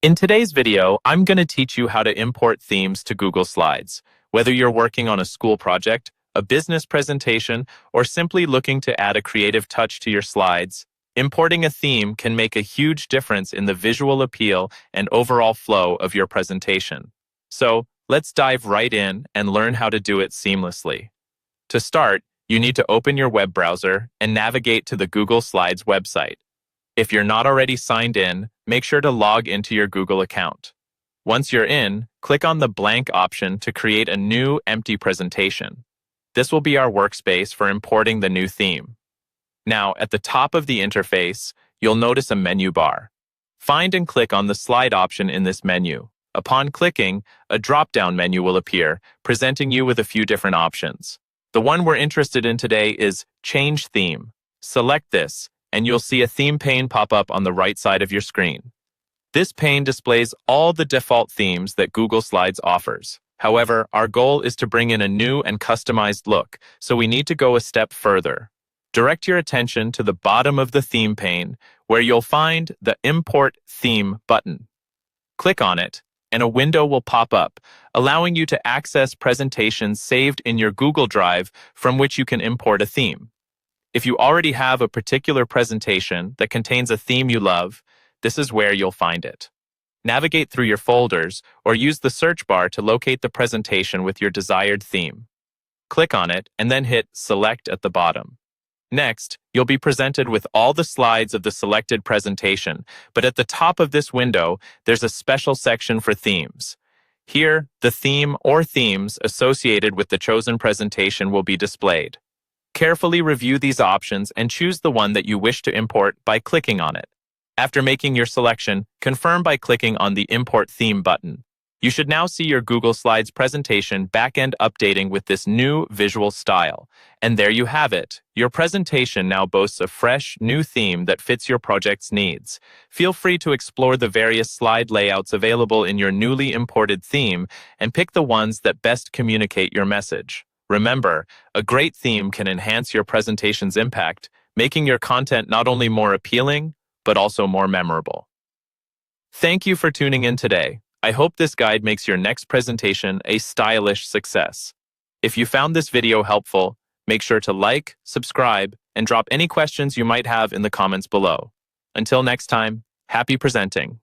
In today's video, I'm going to teach you how to import themes to Google Slides. Whether you're working on a school project, a business presentation, or simply looking to add a creative touch to your slides, importing a theme can make a huge difference in the visual appeal and overall flow of your presentation. So, let's dive right in and learn how to do it seamlessly. To start, you need to open your web browser and navigate to the Google Slides website. If you're not already signed in, make sure to log into your Google account. Once you're in, click on the blank option to create a new empty presentation. This will be our workspace for importing the new theme. Now, at the top of the interface, you'll notice a menu bar. Find and click on the slide option in this menu. Upon clicking, a drop-down menu will appear, presenting you with a few different options. The one we're interested in today is Change Theme. Select this, and you'll see a theme pane pop up on the right side of your screen. This pane displays all the default themes that Google Slides offers. However, our goal is to bring in a new and customized look, so we need to go a step further. Direct your attention to the bottom of the theme pane, where you'll find the Import Theme button. Click on it, and a window will pop up, allowing you to access presentations saved in your Google Drive from which you can import a theme. If you already have a particular presentation that contains a theme you love, this is where you'll find it. Navigate through your folders or use the search bar to locate the presentation with your desired theme. Click on it and then hit Select at the bottom. Next, you'll be presented with all the slides of the selected presentation, but at the top of this window, there's a special section for themes. Here, the theme or themes associated with the chosen presentation will be displayed. Carefully review these options and choose the one that you wish to import by clicking on it. After making your selection, confirm by clicking on the Import Theme button. You should now see your Google Slides presentation backend updating with this new visual style. And there you have it. Your presentation now boasts a fresh, new theme that fits your project's needs. Feel free to explore the various slide layouts available in your newly imported theme and pick the ones that best communicate your message. Remember, a great theme can enhance your presentation's impact, making your content not only more appealing, but also more memorable. Thank you for tuning in today. I hope this guide makes your next presentation a stylish success. If you found this video helpful, make sure to like, subscribe, and drop any questions you might have in the comments below. Until next time, happy presenting.